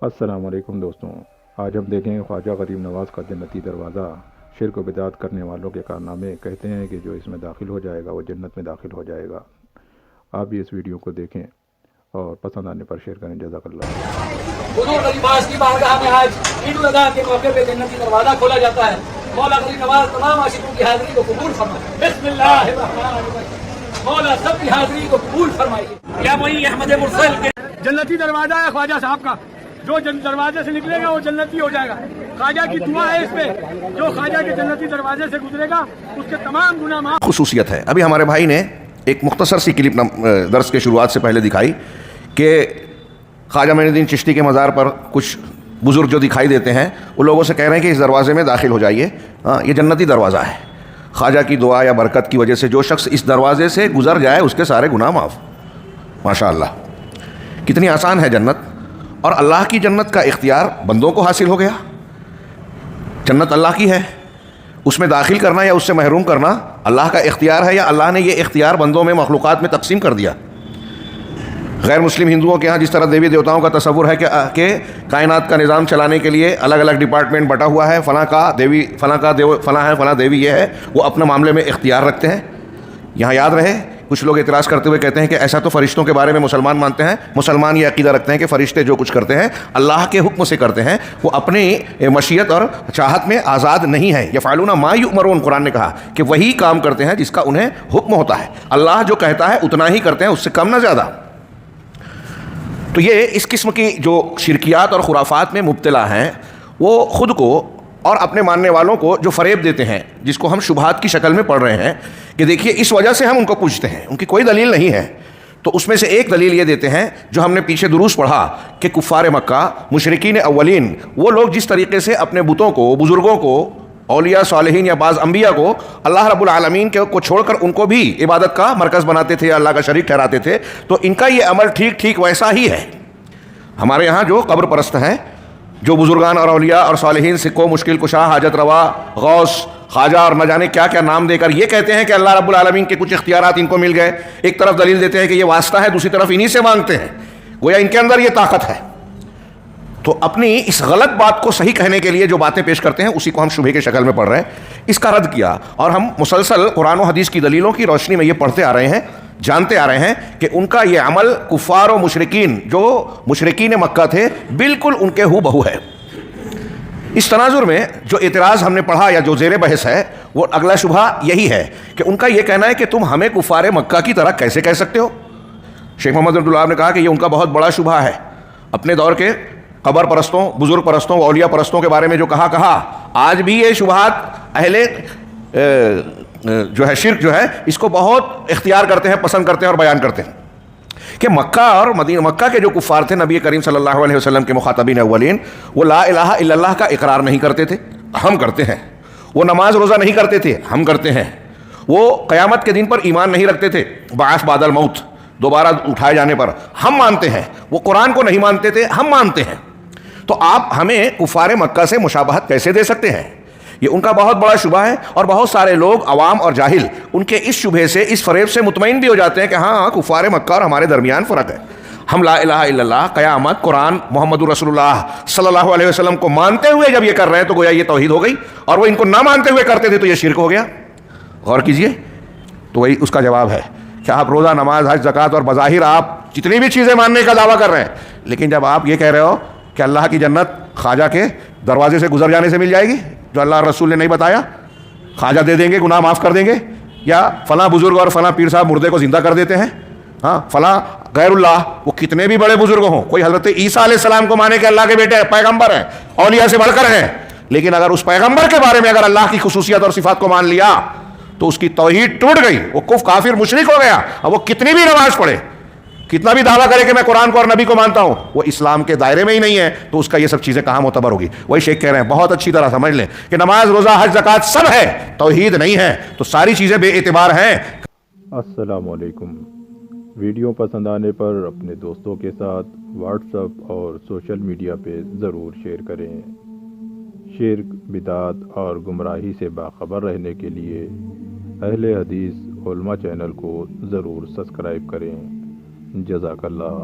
السلام علیکم دوستوں، آج ہم دیکھیں گے خواجہ غریب نواز کا جنتی دروازہ، شرک و بدعت کرنے والوں کے کارنامے۔ کہتے ہیں کہ جو اس میں داخل ہو جائے گا وہ جنت میں داخل ہو جائے گا۔ آپ بھی اس ویڈیو کو دیکھیں اور پسند آنے پر شیئر کریں۔ جزاک اللہ۔ حضور غریب نواز کی بارگاہ میں آج عید الاضحیٰ کے موقع پہ جنتی دروازہ کھولا جاتا ہے۔ مولا غریب نواز تمام عاشقوں کی حاضری کو قبول فرمائے۔ بسم اللہ الرحمن الرحیم۔ مولا سب کی حاضری کو قبول فرمائیے۔ یا وہی احمد مرسل کے جنتی دروازہ ہے خواجہ صاحب کا، جو دروازے سے نکلے گا وہ جنتی ہو جائے گا۔ خواجہ کی دعا ہے اس پہ، جو خواجہ کے جنتی دروازے سے گزرے گا اس کے تمام گناہ معاف۔ خصوصیت ہے، ابھی ہمارے بھائی نے ایک مختصر سی کلپ درس کے شروعات سے پہلے دکھائی کہ خواجہ معین الدین چشتی کے مزار پر کچھ بزرگ جو دکھائی دیتے ہیں وہ لوگوں سے کہہ رہے ہیں کہ اس دروازے میں داخل ہو جائیے، یہ جنتی دروازہ ہے۔ خواجہ کی دعا یا برکت کی وجہ سے جو شخص اس دروازے سے گزر جائے اس کے سارے گناہ معاف۔ ماشاءاللہ، کتنی آسان ہے جنت، اور اللہ کی جنت کا اختیار بندوں کو حاصل ہو گیا۔ جنت اللہ کی ہے، اس میں داخل کرنا یا اس سے محروم کرنا اللہ کا اختیار ہے، یا اللہ نے یہ اختیار بندوں میں مخلوقات میں تقسیم کر دیا۔ غیر مسلم ہندوؤں کے ہاں جس طرح دیوی دیوتاؤں کا تصور ہے کہ کائنات کا نظام چلانے کے لیے الگ الگ ڈپارٹمنٹ بٹا ہوا ہے، فلاں کا دیوی فلاں کا دیو فلاں ہے، فلاں دیوی یہ ہے، وہ اپنے معاملے میں اختیار رکھتے ہیں۔ یہاں یاد رہے، کچھ لوگ اعتراض کرتے ہوئے کہتے ہیں کہ ایسا تو فرشتوں کے بارے میں مسلمان مانتے ہیں، مسلمان یہ عقیدہ رکھتے ہیں کہ فرشتے جو کچھ کرتے ہیں اللہ کے حکم سے کرتے ہیں، وہ اپنی مشیت اور چاہت میں آزاد نہیں ہیں۔ یفعلون ما یؤمرون، قرآن نے کہا کہ وہی کام کرتے ہیں جس کا انہیں حکم ہوتا ہے، اللہ جو کہتا ہے اتنا ہی کرتے ہیں، اس سے کم نہ زیادہ۔ تو یہ اس قسم کی جو شرکیات اور خرافات میں مبتلا ہیں، وہ خود کو اور اپنے ماننے والوں کو جو فریب دیتے ہیں، جس کو ہم شبہات کی شکل میں پڑھ رہے ہیں کہ دیکھیے اس وجہ سے ہم ان کو پوجتے ہیں، ان کی کوئی دلیل نہیں ہے، تو اس میں سے ایک دلیل یہ دیتے ہیں جو ہم نے پیچھے دروس پڑھا کہ کفار مکہ، مشرکین اولین، وہ لوگ جس طریقے سے اپنے بتوں کو، بزرگوں کو، اولیاء صالحین یا بعض انبیاء کو اللہ رب العالمین کو چھوڑ کر ان کو بھی عبادت کا مرکز بناتے تھے، اللہ کا شریک ٹھہراتے تھے، تو ان کا یہ عمل ٹھیک ویسا ہی ہے۔ ہمارے یہاں جو قبر پرست ہیں، جو بزرگان اور اولیاء اور صالحین سے کو مشکل کشا، حاجت روا، غوث، خواجہ اور نہ جانے کیا کیا نام دے کر یہ کہتے ہیں کہ اللہ رب العالمین کے کچھ اختیارات ان کو مل گئے، ایک طرف دلیل دیتے ہیں کہ یہ واسطہ ہے، دوسری طرف انہی سے مانگتے ہیں، گویا ان کے اندر یہ طاقت ہے۔ تو اپنی اس غلط بات کو صحیح کہنے کے لیے جو باتیں پیش کرتے ہیں اسی کو ہم شبہے کی شکل میں پڑھ رہے ہیں۔ اس کا رد کیا، اور ہم مسلسل قرآن و حدیث کی دلیلوں کی روشنی میں یہ پڑھتے آ رہے ہیں، جانتے آ رہے ہیں کہ ان کا یہ عمل کفار و مشرکین، جو مشرکین مکہ تھے، بالکل ان کے ہو بہو ہے۔ اس تناظر میں جو اعتراض ہم نے پڑھا یا جو زیر بحث ہے، وہ اگلا شبہ یہی ہے کہ ان کا یہ کہنا ہے کہ تم ہمیں کفار مکہ کی طرح کیسے کہہ سکتے ہو۔ شیخ محمد عبداللہ نے کہا کہ یہ ان کا بہت بڑا شبہ ہے۔ اپنے دور کے قبر پرستوں، بزرگ پرستوں، اولیاء پرستوں کے بارے میں جو کہا، آج بھی یہ شبہات اہل جو ہے شرک جو ہے اس کو بہت اختیار کرتے ہیں، پسند کرتے ہیں اور بیان کرتے ہیں کہ مکہ اور مدینہ، مکہ کے جو کفار تھے، نبی کریم صلی اللہ علیہ وسلم کے مخاطبین اولین، وہ لا الہ الا اللہ کا اقرار نہیں کرتے تھے، ہم کرتے ہیں۔ وہ نماز روزہ نہیں کرتے تھے، ہم کرتے ہیں۔ وہ قیامت کے دن پر ایمان نہیں رکھتے تھے، بعث بعد الموت، دوبارہ اٹھائے جانے پر، ہم مانتے ہیں۔ وہ قرآن کو نہیں مانتے تھے، ہم مانتے ہیں۔ تو آپ ہمیں کفار مکہ سے مشابہت کیسے دے سکتے ہیں؟ یہ ان کا بہت بڑا شبہ ہے، اور بہت سارے لوگ عوام اور جاہل ان کے اس شبہ سے، اس فریب سے مطمئن بھی ہو جاتے ہیں کہ ہاں کفار مکہ اور ہمارے درمیان فرق ہے۔ ہم لا الہ الا اللہ، قیامت، قرآن، محمد رسول اللہ صلی اللہ علیہ وسلم کو مانتے ہوئے جب یہ کر رہے ہیں تو گویا یہ توحید ہو گئی، اور وہ ان کو نہ مانتے ہوئے کرتے تھے تو یہ شرک ہو گیا۔ غور کیجئے، تو وہی اس کا جواب ہے کہ آپ روزہ، نماز، حج، زکوٰۃ اور بظاہر آپ جتنی بھی چیزیں ماننے کا دعویٰ کر رہے ہیں، لیکن جب آپ یہ کہہ رہے ہو کہ اللہ کی جنت خواجہ کے دروازے سے گزر جانے سے مل جائے گی، جو اللہ رسول نے نہیں بتایا، خواجہ دے دیں گے، گناہ معاف کر دیں گے، یا فلاں بزرگ اور فلاں پیر صاحب مردے کو زندہ کر دیتے ہیں، ہاں فلاں غیر اللہ، وہ کتنے بھی بڑے بزرگ ہوں، کوئی حضرت عیسیٰ علیہ السلام کو مانے کہ اللہ کے بیٹے پیغمبر ہیں، اولیاء سے بڑھ کر ہیں، لیکن اگر اس پیغمبر کے بارے میں اگر اللہ کی خصوصیت اور صفات کو مان لیا تو اس کی توحید ٹوٹ گئی، وہ کافر مشرک ہو گیا، اب وہ کتنی بھی نماز پڑھے، کتنا بھی دعویٰ کرے کہ میں قرآن کو اور نبی کو مانتا ہوں، وہ اسلام کے دائرے میں ہی نہیں ہے، تو اس کا یہ سب چیزیں کہاں معتبر ہوگی۔ وہی شیخ کہہ رہے ہیں، بہت اچھی طرح سمجھ لیں کہ نماز، روزہ، حج، زکوٰۃ سب ہے، توحید نہیں ہے، تو ساری چیزیں بے اعتبار ہیں۔ السلام علیکم۔ ویڈیو پسند آنے پر اپنے دوستوں کے ساتھ واٹس ایپ اور سوشل میڈیا پہ ضرور شیئر کریں۔ شرک، بدعت اور گمراہی سے باخبر رہنے کے لیے اہل حدیث علماء چینل کو ضرور سبسکرائب کریں۔ جزاک اللہ۔